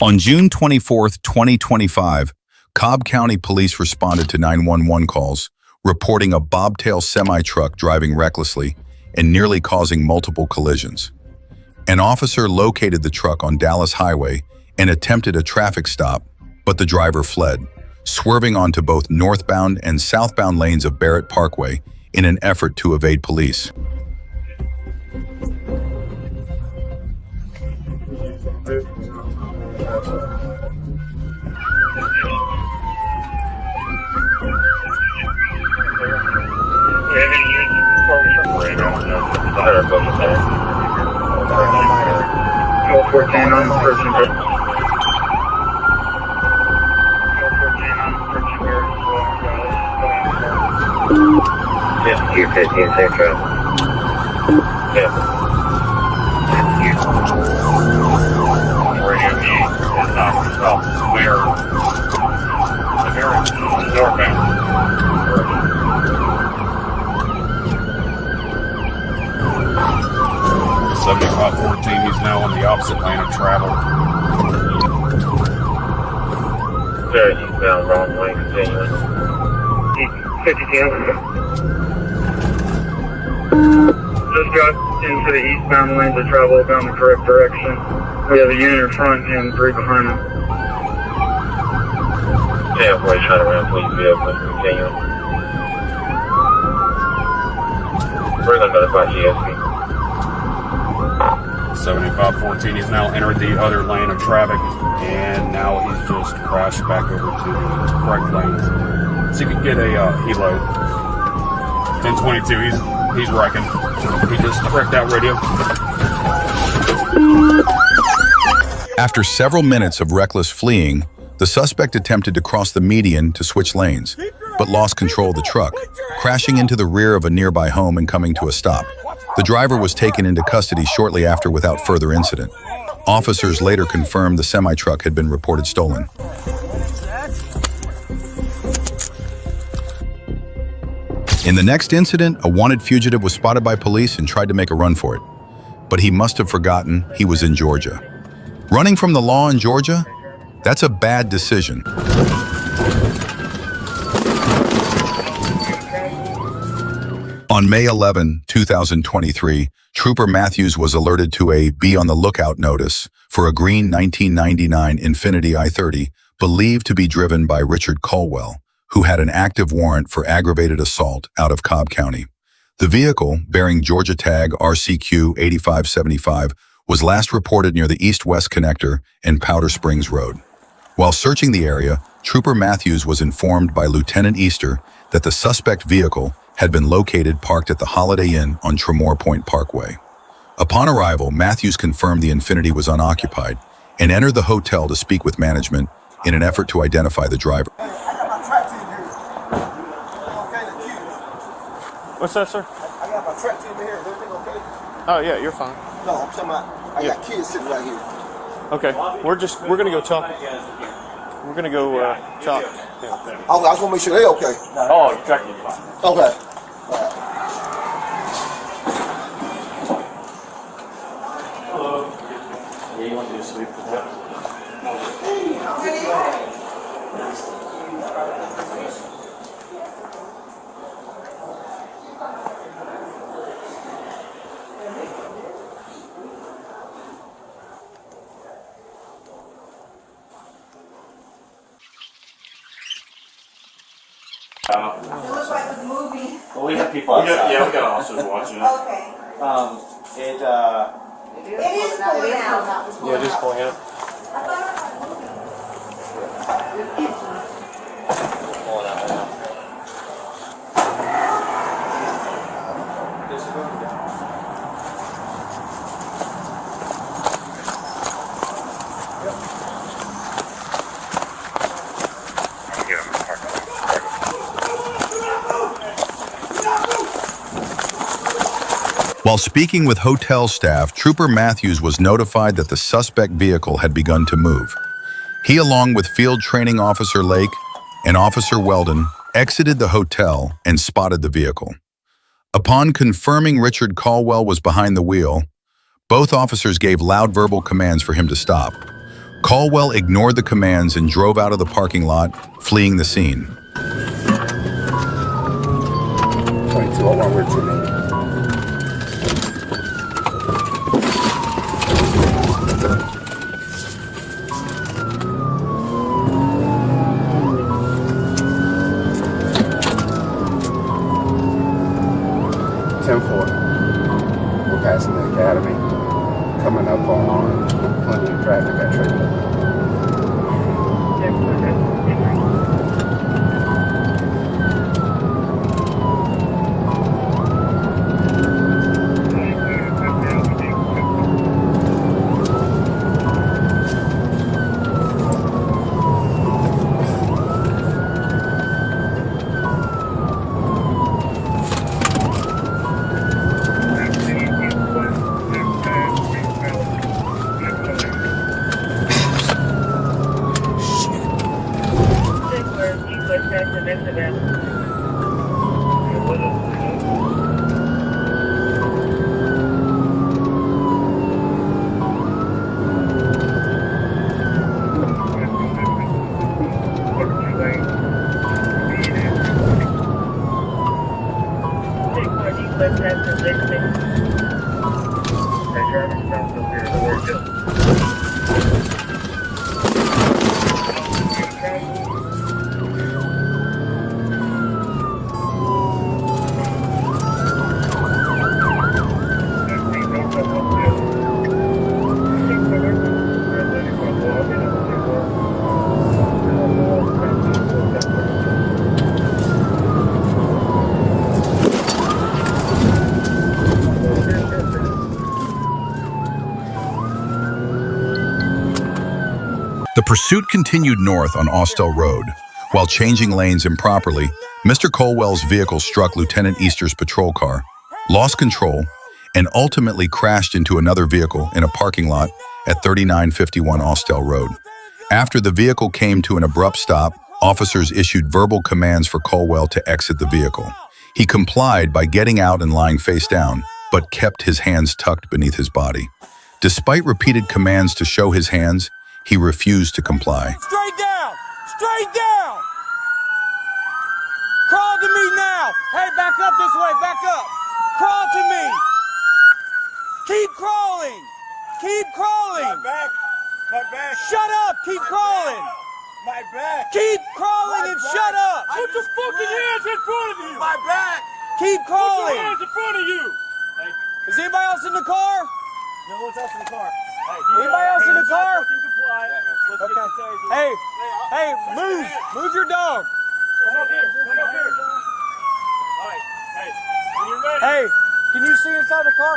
On June 24, 2025, Cobb County Police responded to 911 calls, reporting a bobtail semi-truck driving recklessly and nearly causing multiple collisions. An officer located the truck on Dallas Highway and attempted a traffic stop, but the driver fled, swerving onto both northbound and southbound lanes of Barrett Parkway in an effort to evade police. Just Q15, safe travel. Yeah. Radio B is not clear. The very northbound. 7514, he's now on the opposite lane of travel. Sorry, eastbound, wrong lane, continuing. 52. Just got into the eastbound lanes of travel down the correct direction. We have a unit in front and 3 behind them. Yeah, boy, trying to ram police vehicle, continuing. We're going to notify GSP. 7514, he's now entered the other lane of traffic, and now he's just crashed back over to the correct lane. So you can get a helo. 1022, he's wrecking. He just wrecked out radio. After several minutes of reckless fleeing, the suspect attempted to cross the median to switch lanes, but lost control of the truck, crashing into the rear of a nearby home and coming to a stop. The driver was taken into custody shortly after without further incident. Officers later confirmed the semi-truck had been reported stolen. In the next incident, a wanted fugitive was spotted by police and tried to make a run for it. But he must have forgotten he was in Georgia. Running from the law in Georgia? That's a bad decision. On May 11, 2023, Trooper Matthews was alerted to a "Be on the Lookout" notice for a green 1999 Infiniti i30 believed to be driven by Richard Caldwell, who had an active warrant for aggravated assault out of Cobb County. The vehicle, bearing Georgia tag RCQ 8575, was last reported near the east-west connector and Powder Springs Road. While searching the area, Trooper Matthews was informed by Lieutenant Easter that the suspect vehicle had been located parked at the Holiday Inn on Tremor Point Parkway. Upon arrival, Matthews confirmed the Infiniti was unoccupied and entered the hotel to speak with management in an effort to identify the driver. What's that, sir? I got my track team here. Is everything okay? Oh yeah, you're fine. No, I'm talking about I got kids sitting right here. Okay, we're gonna go talk. We're gonna go talk. Yeah. Okay, I just want to make sure they're okay. Oh, exactly fine. Okay. Hello. Yeah, you want to do a sweep for that? It looks like a movie. Well, we have people outside. We got officers watching it. Okay. It It is pulling out. Yeah, it is pulling out. While speaking with hotel staff, Trooper Matthews was notified that the suspect vehicle had begun to move. He, along with Field Training Officer Lake and Officer Weldon, exited the hotel and spotted the vehicle. Upon confirming Richard Caldwell was behind the wheel, both officers gave loud verbal commands for him to stop. Caldwell ignored the commands and drove out of the parking lot, fleeing the scene. 22, I want Richard in. We're passing the academy, coming up on plenty of traffic at Trade. The pursuit continued north on Austell Road. While changing lanes improperly, Mr. Caldwell's vehicle struck Lieutenant Easter's patrol car, lost control, and ultimately crashed into another vehicle in a parking lot at 3951 Austell Road. After the vehicle came to an abrupt stop, officers issued verbal commands for Caldwell to exit the vehicle. He complied by getting out and lying face down, but kept his hands tucked beneath his body. Despite repeated commands to show his hands, he refused to comply. Straight down! Straight down! Crawl to me now! Hey, back up this way, back up! Crawl to me! Keep crawling! Keep crawling! My back. My back. Shut up! Keep crawling! My back. Keep crawling and shut up! Put your fucking hands in front of you. My back. Keep crawling! in front of you. Is anybody else in the car? No one's else in the car. Anybody else in the car? Let's Okay. get the taser. Hey, hey, move! Move your dog! Come up here. Come up here. All right. Hey, when you're ready. Hey, can you see inside the car?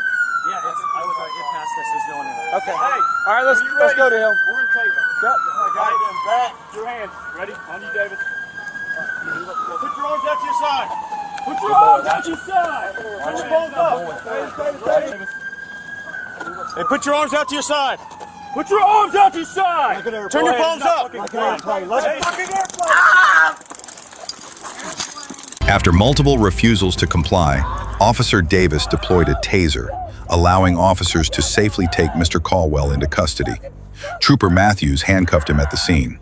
Yeah, it passed us. There's no one in there. Okay. Hey, All right, let's go to him. We're in taser. Yep. Right then, back. Your hands. Ready? On you, David. Put your arms out to your side. Put your arms out to your side. Put your palms up. Hey, put your arms out to your side. Put your arms out to your side. Turn your palms up. After multiple refusals to comply, Officer Davis deployed a taser, allowing officers to safely take Mr. Caldwell into custody. Trooper Matthews handcuffed him at the scene.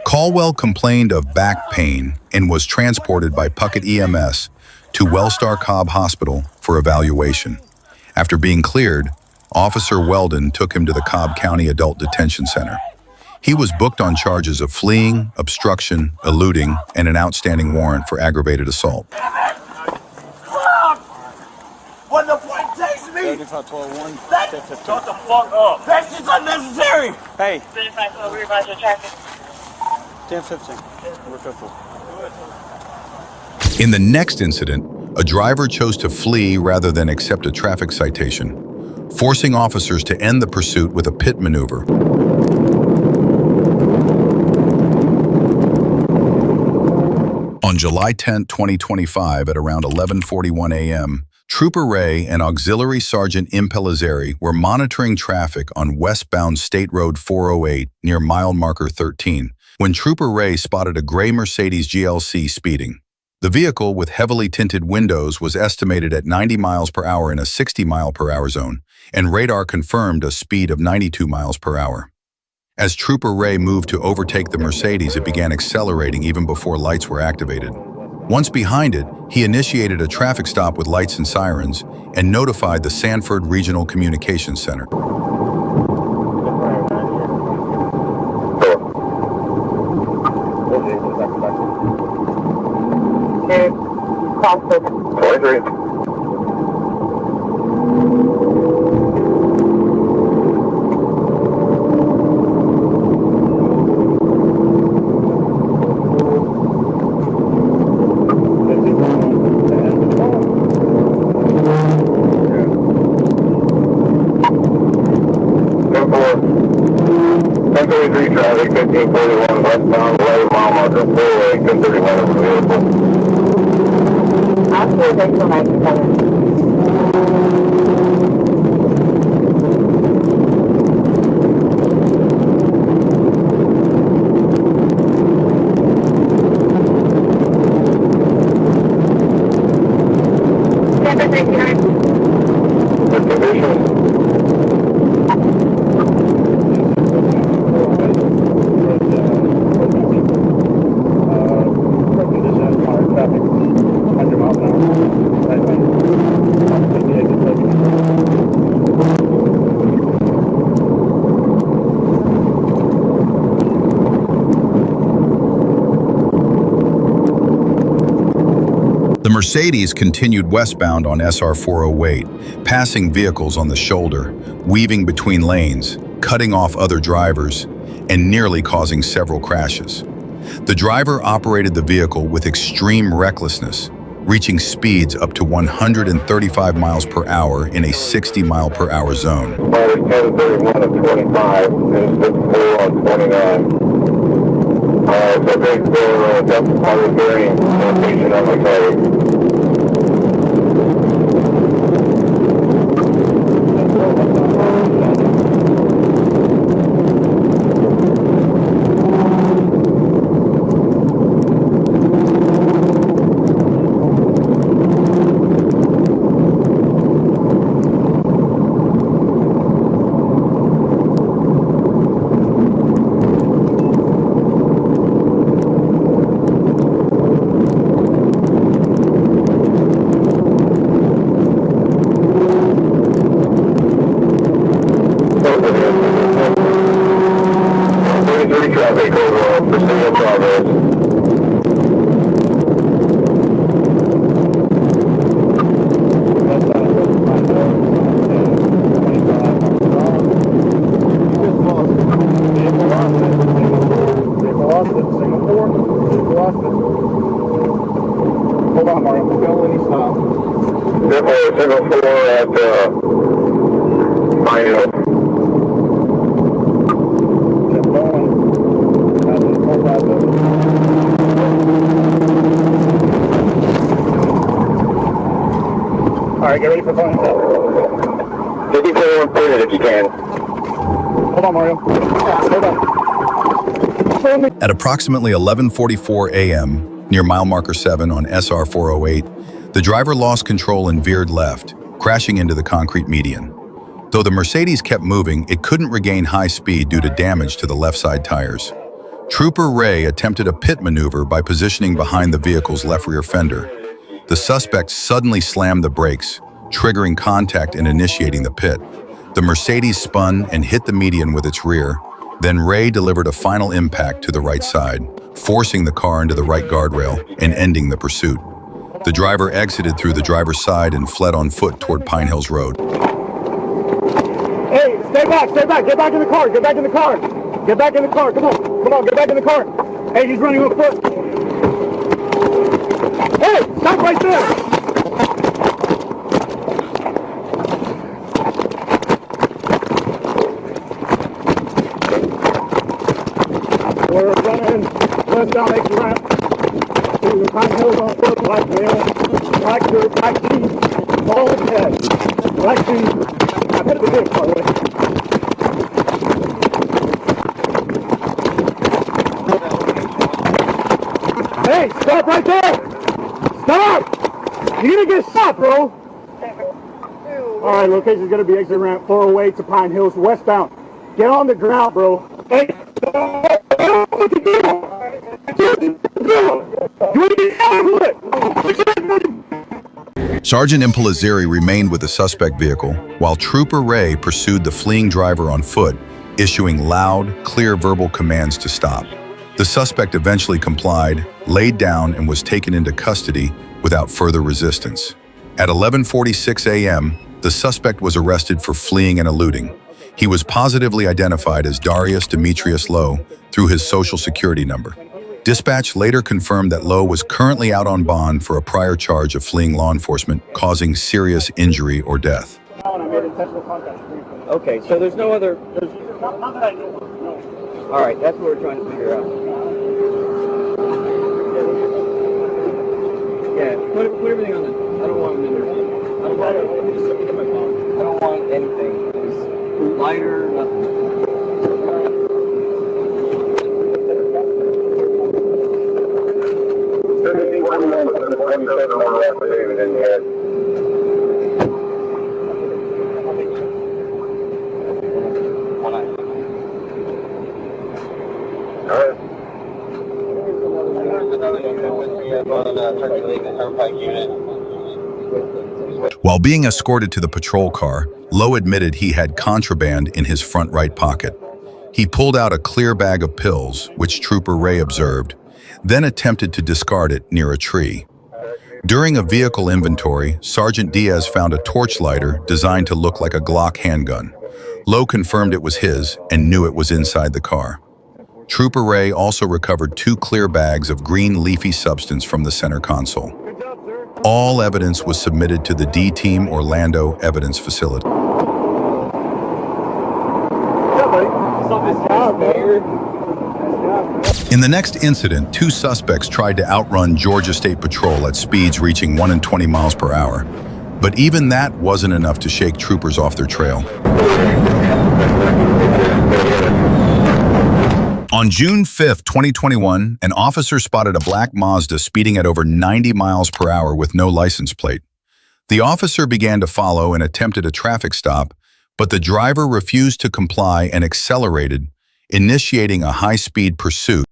Caldwell complained of back pain and was transported by Puckett EMS to Wellstar Cobb Hospital for evaluation. After being cleared, Officer Weldon took him to the Cobb County Adult Detention Center. He was booked on charges of fleeing, obstruction, eluding, and an outstanding warrant for aggravated assault. What the fuck takes me? 12-1. Shut the fuck up. That shit's unnecessary. Hey, 35 revise your traffic. 10-15. We're 50. In the next incident, a driver chose to flee rather than accept a traffic citation, forcing officers to end the pursuit with a pit maneuver. On July 10, 2025, at around 11:41 a.m., Trooper Ray and Auxiliary Sergeant Impellizzeri were monitoring traffic on westbound State Road 408 near mile marker 13, when Trooper Ray spotted a gray Mercedes GLC speeding. The vehicle, with heavily tinted windows, was estimated at 90 miles per hour in a 60 mile per hour zone, and radar confirmed a speed of 92 miles per hour. As Trooper Ray moved to overtake the Mercedes, it began accelerating even before lights were activated. Once behind it, he initiated a traffic stop with lights and sirens and notified the Sanford Regional Communications Center. Traffic 1541 westbound, 11 mile marker, 4-way, 1031 of the vehicle. I'll see you next The Mercedes continued westbound on SR 408, passing vehicles on the shoulder, weaving between lanes, cutting off other drivers, and nearly causing several crashes. The driver operated the vehicle with extreme recklessness, reaching speeds up to 135 miles per hour in a 60 mile per hour zone. 1031 of 25 and 64 on 29. Subject for Delta Party hearing location on the code. Traffic overall, proceed in progress. Hold on, Mario. We'll go when he stops. Single 4 at Pine Hill. Alright, get ready for phone call. 54 pointed if you can. Hold on, Mario. Hold on. At approximately 11:44 a.m., near mile marker 7 on SR 408, the driver lost control and veered left, crashing into the concrete median. Though the Mercedes kept moving, it couldn't regain high speed due to damage to the left side tires. Trooper Ray attempted a pit maneuver by positioning behind the vehicle's left rear fender. The suspect suddenly slammed the brakes, triggering contact and initiating the pit. The Mercedes spun and hit the median with its rear. Then Ray delivered a final impact to the right side, forcing the car into the right guardrail and ending the pursuit. The driver exited through the driver's side and fled on foot toward Pine Hills Road. Hey, stay back, get back in the car, get back in the car. Get back in the car, come on, get back in the car. Hey, he's running on foot. Hey, stop right there. We're running westbound exit ramp to the Pine Hills on foot, black male, black shirt, black jeans, ball head, black jeans. I hit the dick, by the way. Hey, stop right there! Stop! You're gonna get stopped, bro! Alright, location's gonna be exit ramp 408 to Pine Hills westbound. Get on the ground, bro. Sergeant Impelaziri remained with the suspect vehicle, while Trooper Ray pursued the fleeing driver on foot, issuing loud, clear verbal commands to stop. The suspect eventually complied, laid down, and was taken into custody without further resistance. At 11:46 a.m., the suspect was arrested for fleeing and eluding. He was positively identified as Darius Demetrius Lowe through his social security number. Dispatch later confirmed that Lowe was currently out on bond for a prior charge of fleeing law enforcement, causing serious injury or death. Okay, so there's no other... All right, that's what we're trying to figure out. Yeah, put everything on the... I don't want them in there. I don't want anything. Just lighter, nothing. While being escorted to the patrol car, Lowe admitted he had contraband in his front right pocket. He pulled out a clear bag of pills, which Trooper Ray observed, then attempted to discard it near a tree. During a vehicle inventory, Sergeant Diaz found a torch lighter designed to look like a Glock handgun. Lowe confirmed it was his and knew it was inside the car. Trooper Ray also recovered 2 clear bags of green leafy substance from the center console. All evidence was submitted to the D-Team Orlando Evidence Facility. In the next incident, 2 suspects tried to outrun Georgia State Patrol at speeds reaching 120 miles per hour. But even that wasn't enough to shake troopers off their trail. On June 5, 2021, an officer spotted a black Mazda speeding at over 90 miles per hour with no license plate. The officer began to follow and attempted a traffic stop, but the driver refused to comply and accelerated, initiating a high-speed pursuit.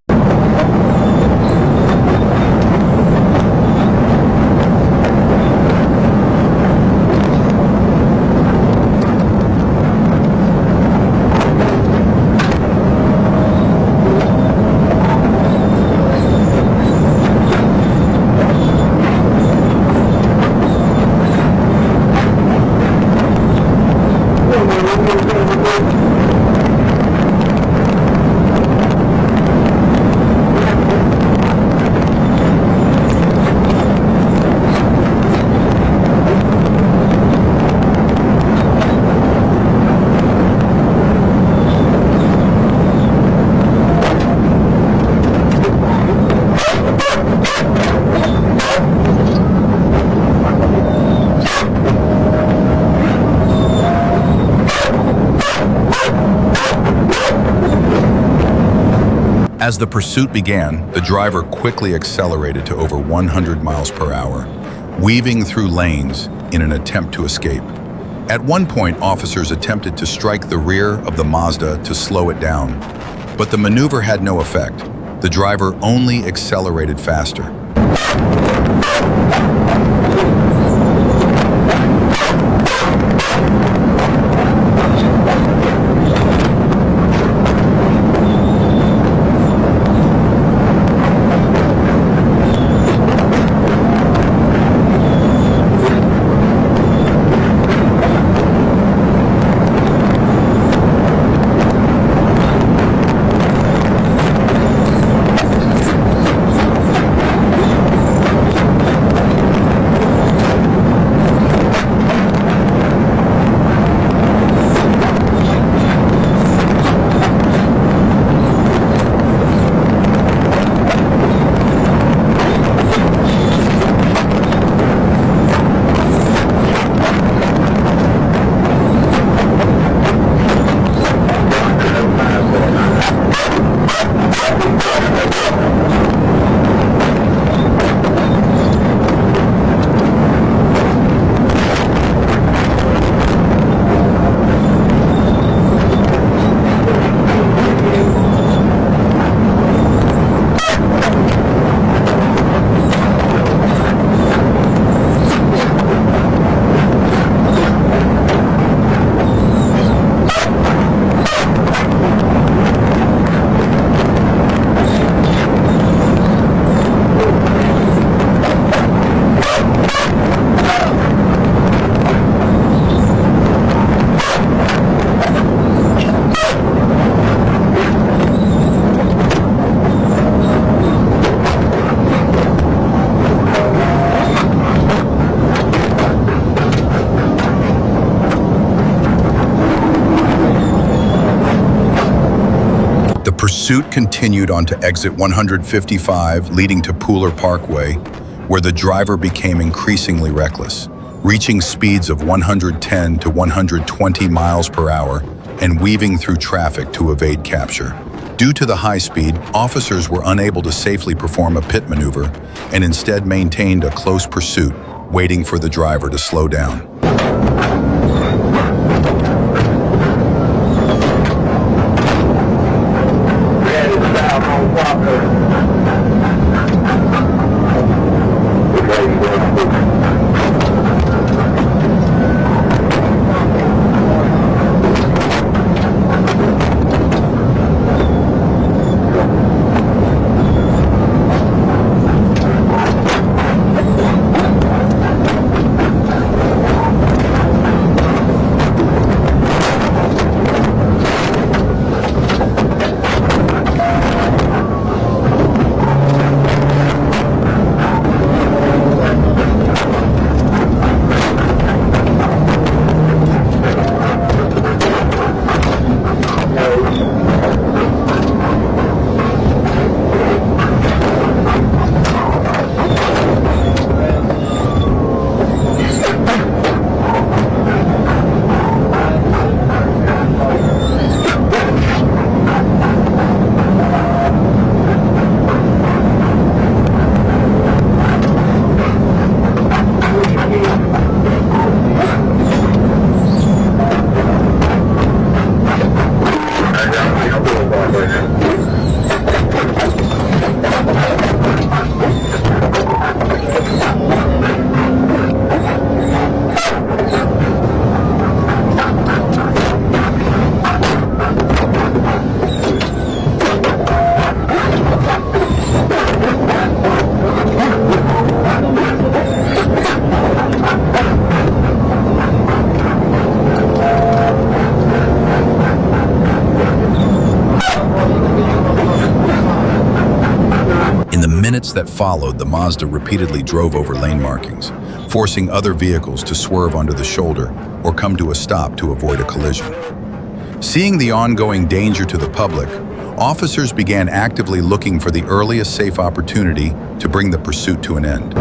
As the pursuit began, the driver quickly accelerated to over 100 miles per hour, weaving through lanes in an attempt to escape. At one point, officers attempted to strike the rear of the Mazda to slow it down, but the maneuver had no effect. The driver only accelerated faster. pursuit continued onto exit 155, leading to Pooler Parkway, where the driver became increasingly reckless, reaching speeds of 110 to 120 miles per hour and weaving through traffic to evade capture. Due to the high speed, officers were unable to safely perform a pit maneuver and instead maintained a close pursuit, waiting for the driver to slow down. That followed, the Mazda repeatedly drove over lane markings, forcing other vehicles to swerve onto the shoulder or come to a stop to avoid a collision. Seeing the ongoing danger to the public, officers began actively looking for the earliest safe opportunity to bring the pursuit to an end.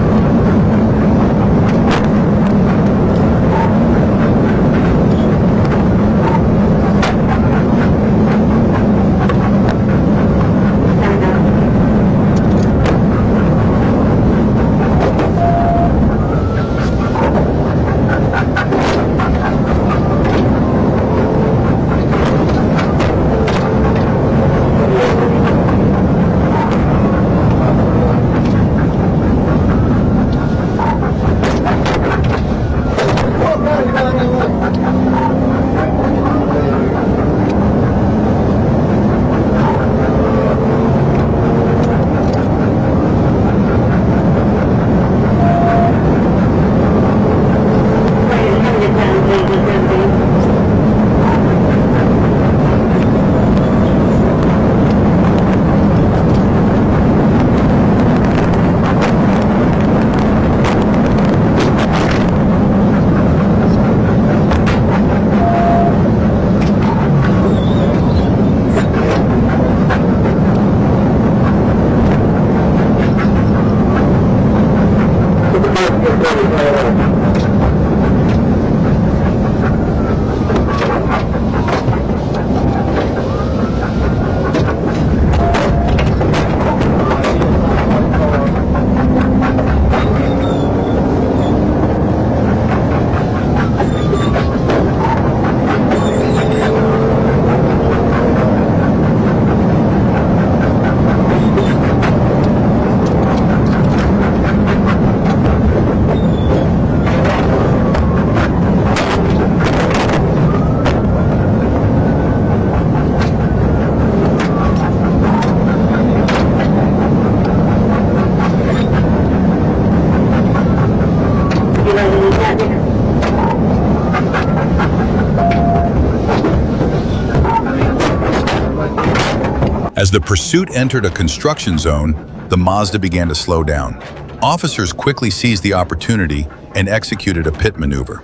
As the pursuit entered a construction zone, the Mazda began to slow down. Officers quickly seized the opportunity and executed a pit maneuver.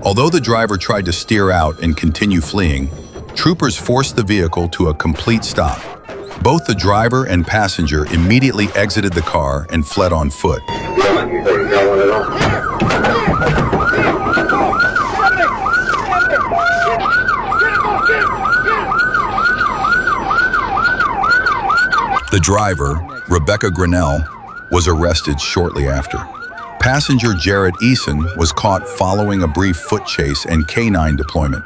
Although the driver tried to steer out and continue fleeing, troopers forced the vehicle to a complete stop, Both the driver and passenger immediately exited the car and fled on foot. The driver, Rebecca Grinnell, was arrested shortly after. Passenger Jarrett Eason was caught following a brief foot chase and canine deployment.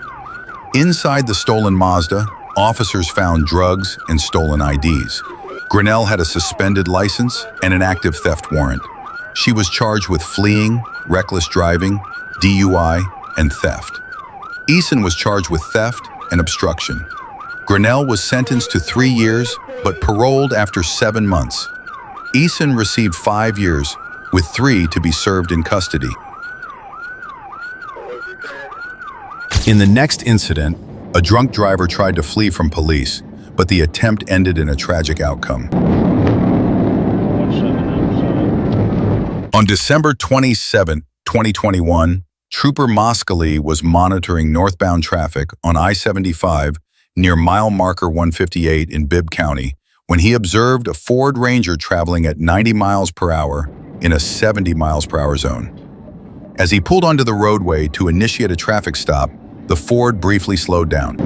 Inside the stolen Mazda, officers found drugs and stolen IDs. Grinnell had a suspended license and an active theft warrant. She was charged with fleeing, reckless driving, DUI, and theft. Eason was charged with theft and obstruction. Grinnell was sentenced to 3 years, but paroled after 7 months. Eason received 5 years, with 3 to be served in custody. In the next incident, a drunk driver tried to flee from police, but the attempt ended in a tragic outcome. On December 27, 2021, Trooper Moskally was monitoring northbound traffic on I-75 near mile marker 158 in Bibb County when he observed a Ford Ranger traveling at 90 miles per hour in a 70 miles per hour zone. As he pulled onto the roadway to initiate a traffic stop, the Ford briefly slowed down.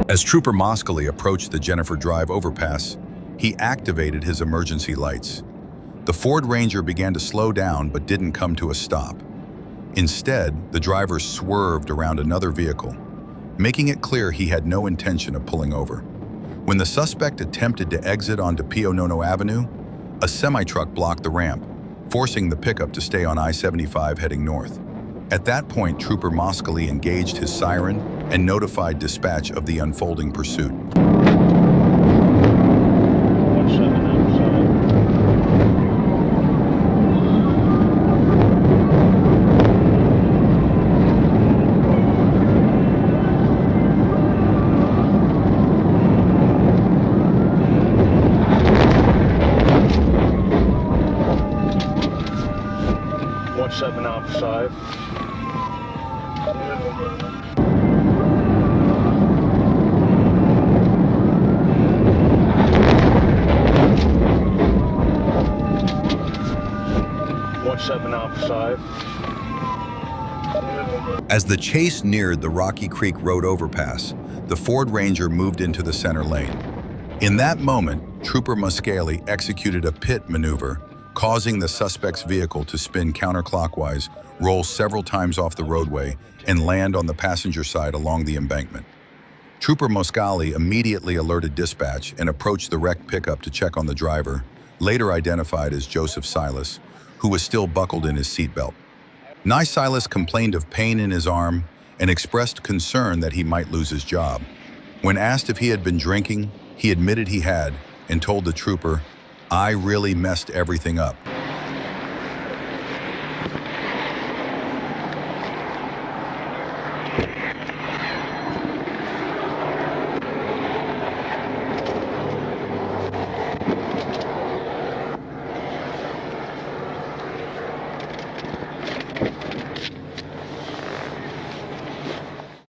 As Trooper Moskally approached the Jennifer Drive overpass, he activated his emergency lights. The Ford Ranger began to slow down but didn't come to a stop. Instead, the driver swerved around another vehicle, making it clear he had no intention of pulling over. When the suspect attempted to exit onto Pio Nono Avenue, a semi-truck blocked the ramp, forcing the pickup to stay on I-75 heading north. At that point, Trooper Moskally engaged his siren and notified dispatch of the unfolding pursuit. As the chase neared the Rocky Creek Road overpass, the Ford Ranger moved into the center lane. In that moment, Trooper Moskally executed a pit maneuver, causing the suspect's vehicle to spin counterclockwise, roll several times off the roadway, and land on the passenger side along the embankment. Trooper Moskally immediately alerted dispatch and approached the wrecked pickup to check on the driver, later identified as Joseph Silas, who was still buckled in his seatbelt. Nye Silas complained of pain in his arm and expressed concern that he might lose his job. When asked if he had been drinking, he admitted he had and told the trooper, "I really messed everything up."